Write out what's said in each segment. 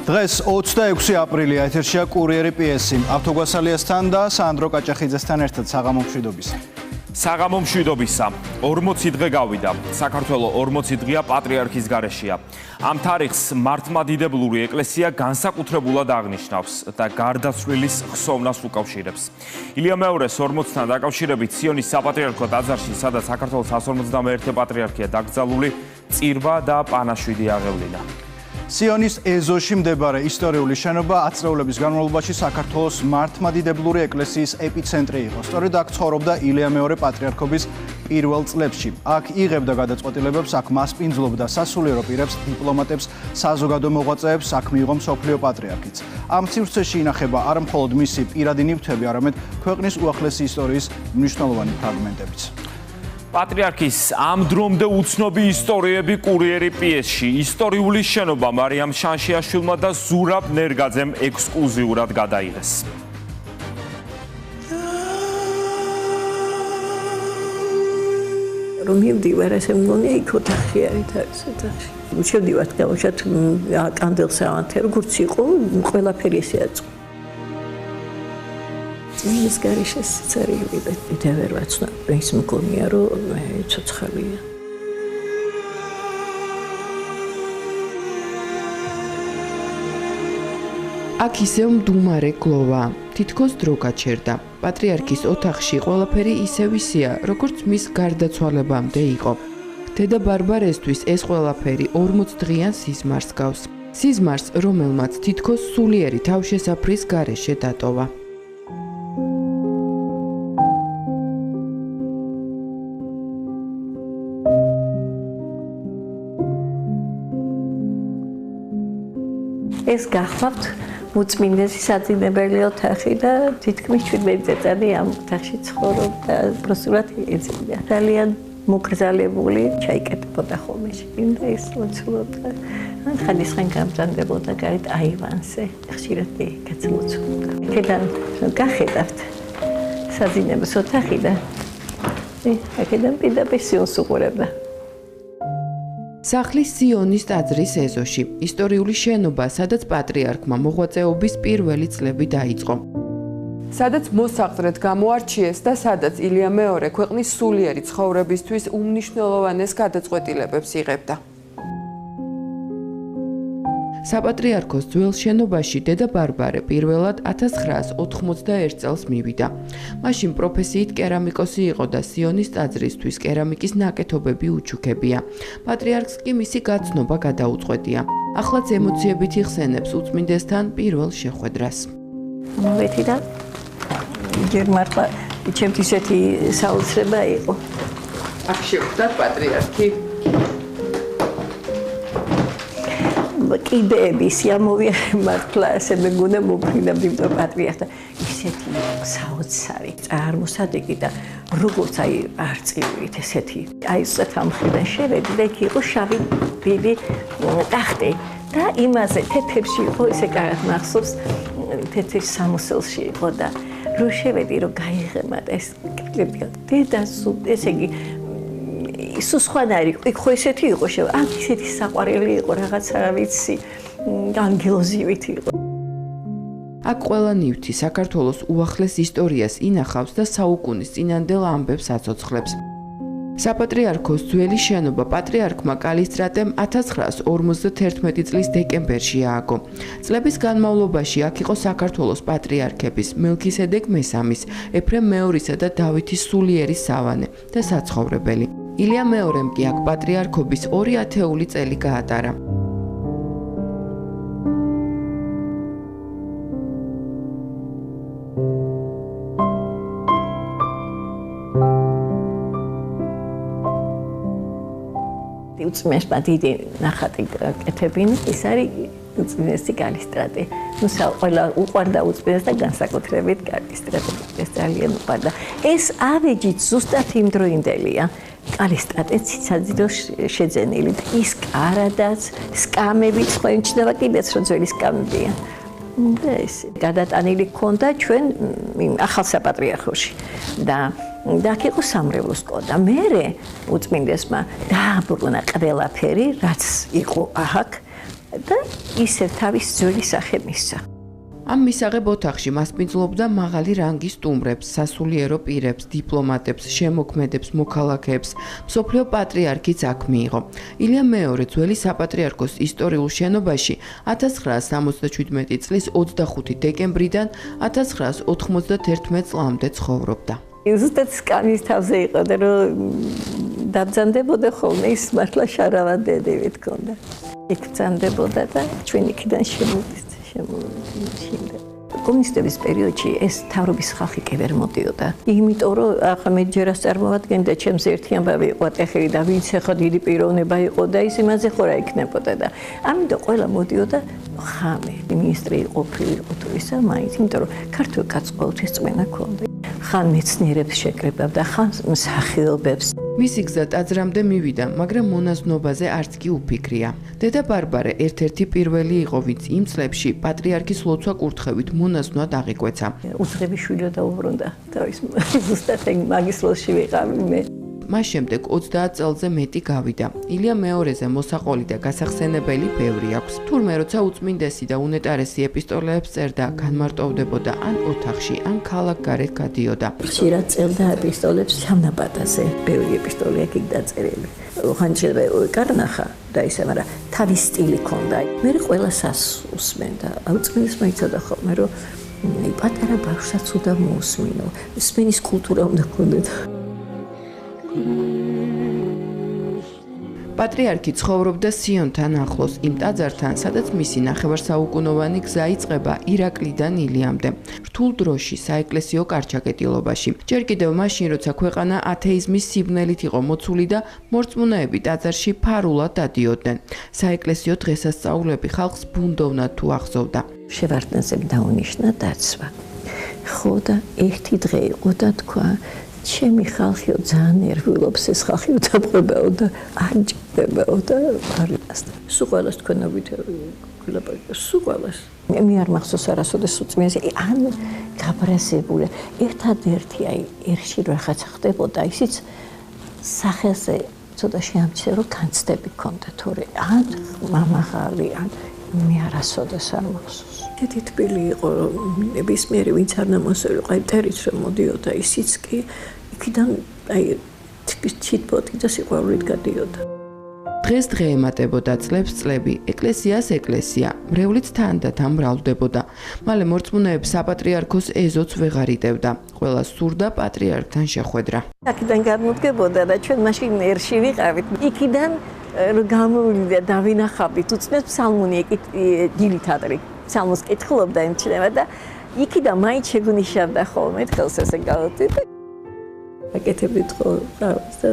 დღეს 26 აპრილია ეთერშია კურიერი პიესი. ავთოგვასალიასთან და სანდრო კაჭახიძესთან ერთად საღამო მშვიდობისა. საღამო მშვიდობისა. 40 დღე გავიდა. საქართველოს 40 დღეა პატრიარქის გარეშეა. ამ თარიღს მართლმადიდებლური ეკლესია განსაკუთრებულად აღნიშნავს და გარდაცვლილის ხსოვნას უკავშირებს. ილია მეორის 40-თან დაკავშირებით სიონის საპატრიარქო ტაძარში, სადაც საქართველოს 151 პატრიარქია დაკრძალული, წირვა და პანაშვიდი აღევლინა. სიონის ეზოში მდებარე ისტორიული შენობა ათწლეულების განმავლობაში საქართველოს მართლმადიდებლური ეკლესიის ეპიცენტრი იყო. სწორედ აქ ცხოვრობდა ილია მეორე პატრიარქობის პირველ წლებში. აქ იღებდა გადაწყვეტილებებს, აქ მასპინძლობდა სასულიერო პირებს, დიპლომატებს, საზოგადო მოღვაწეებს, აქ მიიღო მსოფლიო პატრიარქიც. ამ სივრცეში ინახება არა მხოლოდ მისი პირადი ნივთები, არამედ ქვეყნის უახლესი ისტორიის მნიშვნელოვანი ფრაგმენტებიც. პატრიარქის ამ დრომდე უცნობი ისტორიები კურიერი პიესში. ისტორიული შენობა მარიამ შანშიაშვილმა და ზურაბ ნერგაძემ ექსკლუზიურად გადაიღეს. რომ მივდივარ, ესე მგონია იქ ოთახი არის თავის ოთახში. შევდივარ გავუშვათ კანდელს ავანთე, როგორც იყო, ყველაფერი ესე აწყო. ის გარიშეს წერილი და ვერ ვაცნა, ის მგონია რომ ცოცხალია. აქ ისევ მდუმარე გლოვა, თითქოს დრო გაჩერდა. პატრიარქის ოთახში ყველაფერი ისევ ისეა, როგორც მის გარდაცვალებამდე იყო. დედა ბარბარესთვის ეს ყველაფერი 40 დღიან სიზმარს გავს. სიზმარს, რომელმაც თითქოს სულიერი თავშესაფრის გარეშე დატოვა. ეს გახლავთ მოწმინდესი საძინებელი ოთახი და თითქმის 17 წელი ამ ოთახში ცხოვრობდა. პროსტურად ეძებდა. ძალიან მოკრძალებული ჩაიკეტებოდა ხოლმე და ის ლოცულობდა. ხანდისხან გამზანდებოდა გარეთ აივანზე. ხშირად გაცლოცულობდა. აქედან გახედავთ საძინების ოთახი და აქედან პირდაპირ სიონს უყურებდა. სახლის სიონის ტაძრის ეზოში, ისტორიული შენობა, სადაც პატრიარქმა მოღვაწეობის პირველი წლები დაიწყო. სადაც მოსაყდრედ გამოარჩიეს და სადაც ილია მეორე ქვეყნის სულიერი ცხოვრებისთვის უმნიშვნელოვანეს გადაწყვეტილებებს იღებდა. საპატრიარქოს ძველ შენობაში დედა ბარბარე პირველად 1981 წელს მივიდა. მაშინ პროფესიით კერამიკოსი იყო და სიონის ტაძრისთვის კერამიკის ნაკეთობები უჩუქებია. პატრიარქს კი მისი გაცნობა გადაუწყვეტია. ახლაც ემოციებით იხსენებს უწმინდესთან პირველ შეხვედრას. მოვედი და ჯერ მართლა ჩემთვის ესეთი საოცრება იყო. აქ შევხვდათ პატრიარქი. კიდეები სიამოვია მართლა ესე მეგონა მოფრინავდი და პატრიარქს და ისეთი საოცარი წარმოსადეგი და როგორც აი არწივით ესეთი აი სწორ ამ მხრიდან შევედი და იქ იყო შავი დიდი ტახტი და იმაზე თეთრებში იყო ესე კარგად მახსოვს თეთრ სამოსელში იყო და რო შევედი რომ გაიღემა და ეს კილები და ესე იგი ისო სხვანაირი იქ ხო ესეთი იყო შევა აქ ისეთი საყვარელი იყო რაღაცა რა ვიცი ანგელოზივით იყო აქ ყველა ნივთი საქართველოს უახლეს ისტორიას ინახავს და საუკუნის წინანდელ ამბებს აცოცხლებს. საპატრიარქოს ძველი შენობა პატრიარქმა კალისტრატემ 1951 წლის დეკემბერში ააგო. წლების განმავლობაში აქ იყო საქართველოს პატრიარქების მელქისედეკ მესამის, ეფრემ მეორისა და დავითის სულიერის სავანე და საცხოვრებელი. ილია მეორემ კი აქ პატრიარქობის 2 ათეული წელი გაატარა. უწმესმა დიდი ნახატი კეთებინა, ის არის უწმესი კალისტრატე. ნუ ყველა უყვარდა უწმეს და განსაკუთრებით კალისტრატე. ეს ძალიან უყვარდა. ეს ავეჯით ზუსტად იმდროინდელია. კალისტრატე ციცაძილოს შეძენილი და ის კარადაც, სკამებიც ხო იმჩნევა კიდეც რომ ძველი სკამებია. და ეს გადატანილი ქონდა ჩვენ ახალ საპატრიარქოში და აქ იყო სამრევლო სკოლა და მერე უწმინდესმა დააბრუნა ყველაფერი რაც იყო აქ და ისევ თავის ძველი სახე მისცა. ამ მისაღებ ოთახში მასპინძლობდა მაღალი რანგის სტუმრებს, სასულიერო პირებს, დიპლომატებს, შემოქმედებს, მოქალაქეებს, მსოფლიო პატრიარქიც აქ მიიღო. ილია მეორე ძველი საპატრიარქოს ისტორიულ შენობაში 1977 წლის 25 დეკემბრიდან 1991 წლამდე ცხოვრობდა. ზუსტად სკანის თავზე იყო და რომ დაბრძანდებოდა ხოლმე ის მართლა შარავადები თქონდა. იქ ბრძანდებოდა და ჩვენ იქიდან შემოვიდა. კომუნისტების პერიოდში ეს თავრობის ხალხი კი ვერ მოდიოდა. იმიტომ რომ ახლა მე ჯერას წარმოვადგენდა ჩემს ერთი ამბავი იყო ტეხერი და ვინც ახლა დიდი პიროვნება იყო და ის იმაზე ხო რა იქნებოდა და ამიტომ ყველა მოდიოდა ხამე. მინისტრი ყოფილი იყო თუ ისა მაინც, იმიტომ რომ ქართულ კაცს ყოველთვის წმენა ჰქონდა. ხან მეცნიერებს შეკრებებდა, ხან მსახიობებს. მისი გზა ტაძრამდე მივიდა, მაგრამ მონაზნობაზე არც კი უფიქრია. დედა ბარბარე ერთ-ერთი პირველი იყო, ვინც იმ წლებში პატრიარქის ლოცვა კურთხევით მონაზვნად აღიკვეცა. უცხები შვილი დაუბრუნდა და ის ზუსტად მაგის ლოში ვიყავი მე. მას შემდეგ 30 წელზე მეტი გავიდა. ილია მეორეზე მოსაყოლი და გასახსენებელი ბევრი აქვს. თურმე როცა უწმინდესი და უნეტარესი ეპისტოლეებს წერდა, განმარტოვდებოდა ან ოთახში, ან ქალაქგარეთ გადიოდა. ხშირად წერდა ეპისტოლებს სამნაპატაზე. ბევრი ეპისტოლე აქ დაწერილი. ხანჯერა კარნახა და ისე, მაგრამ თავის სტილი ჰქონდა. მე ყველასას უსმენდა. უწმინდესმა იცოდა ხოლმე, რომ პატარა ბავშვსაც უნდა მოусმინო. სმენის კულტურა უნდა ჰქონდეთ. პატრიარქი ცხოვრობდა სიონთან ახლოს, იმ ტაძართან, სადაც მისი ნახევარსაუკუნოვანი გზა იწყება ირაკლიდან ილიამდე. რთულ დროში საეკლესიო კარჩაკეტილობაში. ჯერ კიდევ მაშინ, როცა ქვეყანა ათეიზმის სიბნელით იყო მოცული და მორწმუნეები ტაძარში ფარულად დადიოდნენ. საეკლესიო დღესასწაულები ხალხს ბუნდოვნად თუ ახსოვდა. შევარდნაძემ დაუნიშნა დაცვა. ხო და ერთი დღე იყო და თქვა ჩემი ხალხიო ძალიან ნერვიულობს ეს ხალხი უთაბრებაო და არ ჭირდებაო და არ ასთან. სულ ყველას თქვენობით გულაპარაკე სულ ყველას. მე არ მახსოვს არასოდეს უწმინდესი ან გაბრაზებული. ერთადერთი აი ერში რაღაცა ხდებოდა ისიც სახელზე ცოტა შეამჩნია რომ განცდები ჰქონდა თორე ან მამაღალი ან მე არასოდეს არ მახსოვს. დიდი თბილი იყო რომ ნებისმიერი ვინც არ ნამოსული ყაი ტერიც რომ მოდიოდა ისიც კი იქიდან აი თვითბოთი და სიყვარულით გადიოდა. დღეს დღე ემატებოდა წლებს წლები, ეკლესიას ეკლესია, მრევლიც თანდათან მრავლდებოდა. მალე მორწმუნეებს საპატრიარქოს ეზოც ვეღარ იტევდა. ყველა სურდა პატრიარქთან შეხვედრა. აქედან გამოდგებოდა და ჩვენ მაშინ ერში ვიყავით. იქიდან გამოვიდა და ვინახავთ უცნეს ფსალმუნი დილით ადრე. ფსალმოს კითხულობდა ემჩნევა და იქიდან მაინც შეგუნიშავდა ხოლმე ხელს ესე გავუწევ. აკეთებდით ხოლმე და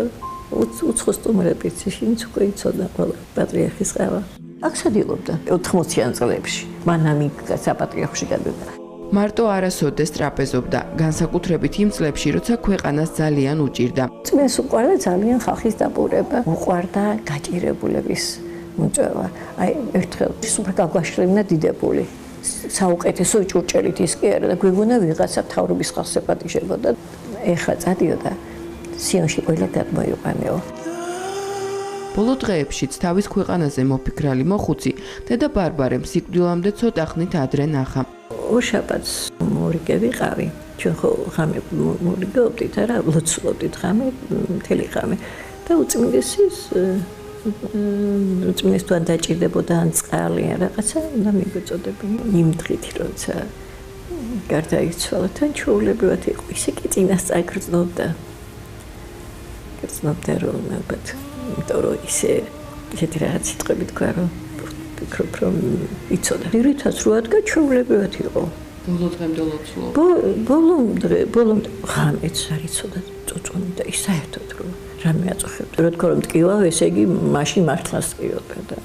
უცხოს სტუმრებიც ისინიც უკვე იცოდა ყველა პატრიარქის ყავა. აქ სადიოობდა 80-იან წლებში. მანამი საპატრიარქოში გადავიდა. მარტო არასოდეს ტრაპეზობდა, განსაკუთრებით იმ წლებში, როცა ქვეყანას ძალიან უჭირდა. წმენს უყვარდა ძალიან ხალხის დაპურება, უყვარდა გაჭირებულების მოწვევა. აი ერთხელ სუფრა გაგვაშლინა დიდებული. საუკეთესო ჭურჭელით ის კი არა და გვეგონა ვიღაცა თავრობის ხალხს ეპატიჟებოდა. ეხლა წადიოდა სიონში ყველა გადმოიყვანეო. ბოლო დღეებშიც თავის ქვეყანაზე მოფიქრალი მოხუცი დედა ბარბარემ სიკვდილამდე ცოტა ხნით ადრე ნახა. შაბათს მორიგე ვიყავი. ჩვენ ხო ღამე მორიგეობდით არა, ლოცულობდით ღამე, მთელი ღამე. და უწმინდესის უწმინდესთან დაჭირდებოდა ან წყალი ან რაღაცა და მიგვეწოდებინა. იმ დღით როცა გარდაიცვალა თან ჩვეულებრივად იყო ისე კი წინასწარ გრძნობდა. გრძნობდა რომ ალბათ იმიტომ რომ ისეთი რაღაც სიტყვები თქვა რომ ვფიქრობ რომ იცოდა. რითაც რო ადგა ჩვეულებრივად იყო. ბოლო დღემდე ლოცულობ. ბოლომდე ღამეც არ იცოდა წუწუნი და ის საერთოდ რომ რამე აწუხებდა. რო თქო რომ ტკივა, ესე იგი მაშინ მართლაც ტკიოდა და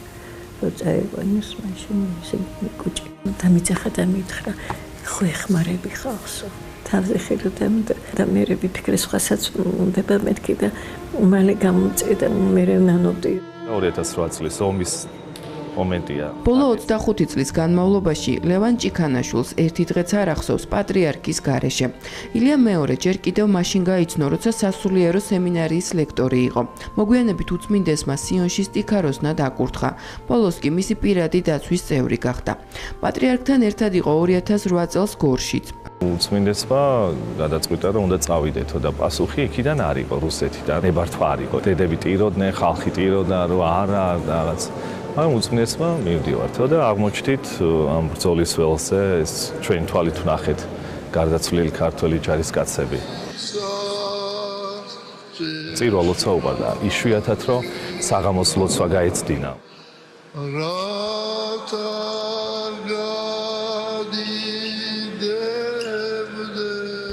რო წაიყვანეს მაშინ ესე კუჭი და მიწახა და მითხრა ხო ეხმარები ხალხსო. თავზე ხელოდამ და მე ვიფიქრე სხვასაც უნდა მეთქი და მალე გამომწე და მე ნანობდი. 2008 წლის მომენტია. ბოლო 25 წლის განმავლობაში ლევან ჭიქანაშვილს ერთი დღეც არ ახსოვს პატრიარქის გარეშე. ილია მეორე ჯერ კიდევ მაშინ გაიცნო, როცა სასულიერო სემინარიის ლექტორი იყო. მოგვიანებით უწმინდესმა სიონში სტიქაროსნად აკურთხა. ბოლოს კი მისი პირადი დაცვის წევრი გახდა. პატრიარქთან ერთად იყო 2008 წელს გორშიც. უწმინდესმა გადაწყვიტა, რომ უნდა წავიდეთო და პასუხი იქიდან არ იყო რუსეთიდან. ნებართვა არ იყო. დედები ტიროდნენ, ხალხი ტიროდა, რომ არა რაღაც. მაგრამ უწმინდესმა მივდივართო და აღმოჩნდით ამ ბრძოლის ველზე ეს ჩვენ თვალით ვნახეთ გარდაცვლილი ქართველი ჯარისკაცები. წირვა ლოცვა უყვარდა. იშვიათად რომ საღამოს ლოცვა გაეცდინა.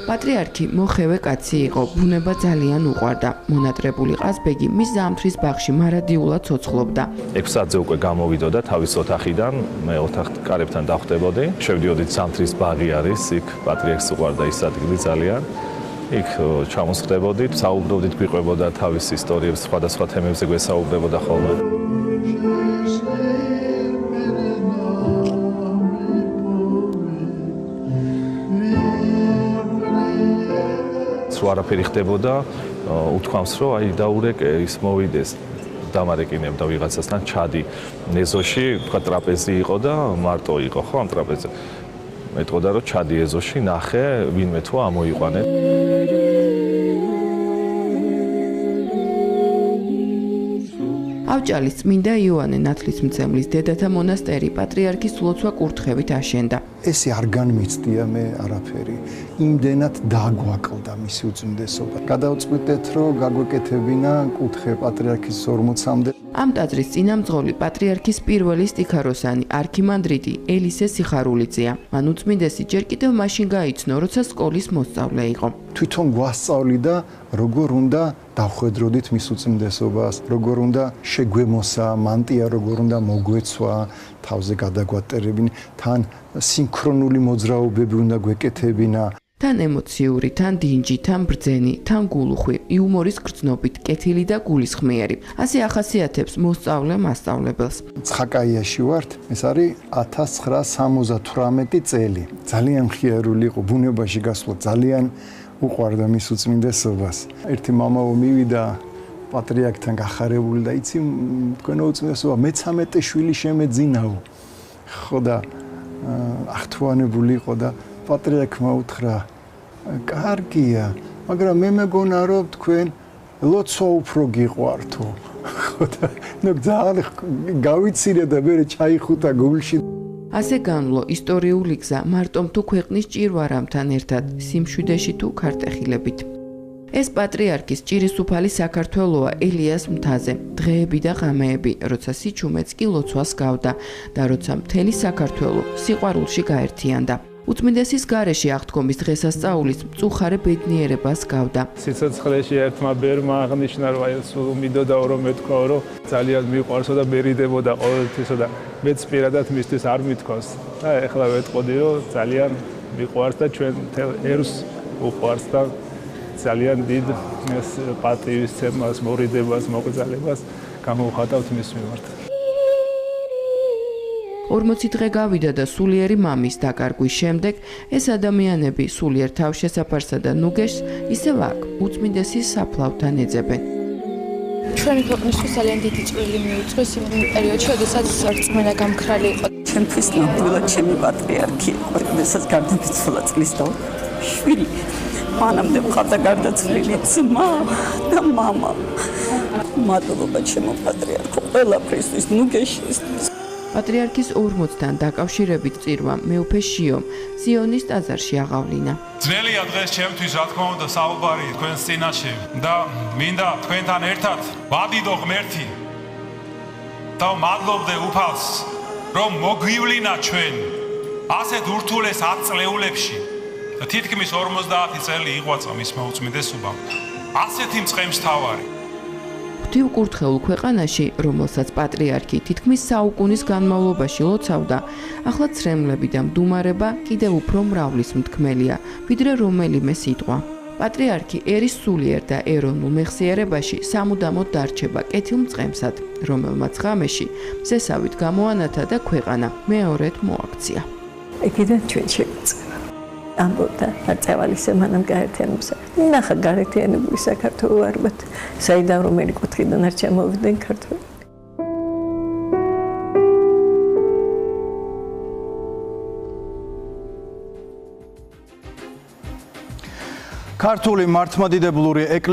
პატრიარქი მოხევე კაცი იყო, ბუნება ძალიან უყვარდა. მონატრებული ყაზბეგი მის ზამთრის ბაღში მარადიულად ცოცხლობდა. 6 საათზე უკვე გამოვიდოდა თავის ოთახიდან, მე ოთახ კარებთან დავხვდებოდი. შევდიოდით ზამთრის ბაღი არის, იქ პატრიარქს უყვარდა ის ადგილი ძალიან. იქ ჩამოსხდებოდით, საუბრობდით, გვიყვებოდა თავის ისტორიებს, სხვადასხვა თემებზე გვესაუბრებოდა ხოლმე. არაფერი ხდებოდა, უთქვამს, რომ აი დაურეკე ის მოვიდეს, დამარეკინებდა ვიღაცასთან ჩადი ეზოში, თქვა ტრაპეზი იყო და მარტო იყო ხო ამ ტრაპეზზე. მეტყოდა რომ ჩადი ეზოში, ნახე, ვინმე თუ ამოიყვანე. ავჭალის წმინდა იოანე ნათლისმცემლის დედათა მონასტერი პატრიარქის ლოცვა კურთხევით აშენდა. ესე არ განმიცდია მე არაფერი. იმდენად დაგვაკლდა მისი უწმინდესობა. გადავწყვიტეთ, რომ გაგვეკეთებინა კუთხე პატრიარქის 40-მდე. ამ ტაძრის წინამძღოლი პატრიარქის პირველი სტიქაროსანი არქიმანდრიტი ელისე სიხარულიძეა. მან უწმინდესი ჯერ კიდევ მაშინ გაიცნო, როცა სკოლის მოსწავლე იყო. თვითონ გვასწავლიდა, როგორ უნდა დავხვედროდით მის უწმინდესობას, როგორ უნდა შეგვემოსა მანტია, როგორ უნდა მოგვეცვა, თავზე გადაგვატერებინა, თან სინქრონული მოძრაობები უნდა გვეკეთებინა. თან ემოციური, თან დინჯი, თან ბრძენი, თან გულუხვი, იუმორის გრძნობით, კეთილი და გულისხმიერი. ასე ახასიათებს მოსწავლე მასწავლებელს. ცხაკაიაში ვართ, ეს არის 1978 წელი. ძალიან მხიარული იყო ბუნებაში გასვლა, ძალიან უყვარდა მის უწმინდესობას. ერთი მამაო მივიდა პატრიარქთან გახარებული და იცი თქვენო უწმინდესობა, მე-13 შვილი შემეძინაო. ხო და ახთუანებული იყო და პატრიარქმა უთხრა, კარგია, მაგრამ მე მეგონა რომ თქვენ ლოცვა უფრო გიყვართო. ხო და ნუ ძალიან გავიცირე და მე ჩაიხუტა გულში. ასე განვლო ისტორიული გზა მარტომ თუ ქვეყნის ჭირვარამთან ერთად, სიმშვიდეში თუ ქართეხილებით. ეს პატრიარქის ჭირისუფალი საქართველოა ელიას მთაზე, დღეები და ღამეები, როცა სიჩუმეც კი ლოცვას გავდა და როცა მთელი საქართველო სიყვარულში გაერთიანდა. უწმინდესის გარეშე აღდგომის დღესასწაულის მწუხარე ბედნიერებას გავდა. სიცოცხლეში ერთმა ბერმა აღნიშნა, რომ აი სულ მიდოდა რომ მეთქვა, რომ ძალიან მიყვარსო და მერიდებოდა ყოველთვისო და მეც პირადად მისთვის არ მithქვას. და ეხლა ვეთყოდი, რომ ძალიან მიყვარს და ჩვენ ერს უყვარს და ძალიან დიდ პატივისცემას, მორიდებას, მოგზალებას გამოვხატავთ მის მიმართ. 40 დღე გავიდა და სულიერი მამის დაკარგვის შემდეგ ეს ადამიანები სულიერ თავშესაფარსა და ნუგეშს ისევ აქ უწმინდესის საფლავთან ეძებენ. ჩვენი ქვეყნისთვის ძალიან დიდი წვლილი მიუძღვის იმ პერიოდში, როდესაც რწმენა გამქრალი იყო. ჩემთვის ნამდვილად ჩემი პატრიარქი იყო, როდესაც გარდამიცვალა წლის და შვილი. მანამდე მხარდა გარდაცვლილი ძმა და მამა. მადლობა ჩემო პატრიარქო, ყველაფრისთვის, ნუგეშისთვის. პატრიარქის 40-თან დაკავშირებით წირვა მეუფე შიომ სიონის ტაძარში აღავლინა. ძნელია დღეს ჩემთვის, რა თქმა უნდა, საუბარი თქვენს წინაშე და მინდა თქვენთან ერთად ვადიდო ღმერთი და მადლობდე უფალს, რომ მოგვივლინა ჩვენ ასეთ ურთულეს 10 წლეულებში და თითქმის 50 წელი იღვაწა მისმა უწმინდესობამ. ასეთი მწყემსთავარი ღვთივკურთხეულ ქვეყანაში, რომელსაც პატრიარქი თითქმის საუკუნის განმავლობაში ლოცავდა, ახლა ცრემლები და მდუმარება კიდევ უფრო მრავლის მთქმელია, ვიდრე რომელიმე სიტყვა. პატრიარქი ერის სულიერ და ეროვნულ მეხსიერებაში სამუდამოდ დარჩება კეთილმწყემსად, რომელმაც ღამეში მზესავით გამოანათა და ქვეყანა მეორედ მოაქცია. Ekiden ჩვენ შევიწყება. ამბობდა არწევალის მანამ გაერთიანებისა. ნახა გაერთიანებული საქართველო არბათ. საიდან რომელი კუთხიდან არ ჩამოვიდნენ ქართველები. ქართული მართლმადიდებლური ეკლესია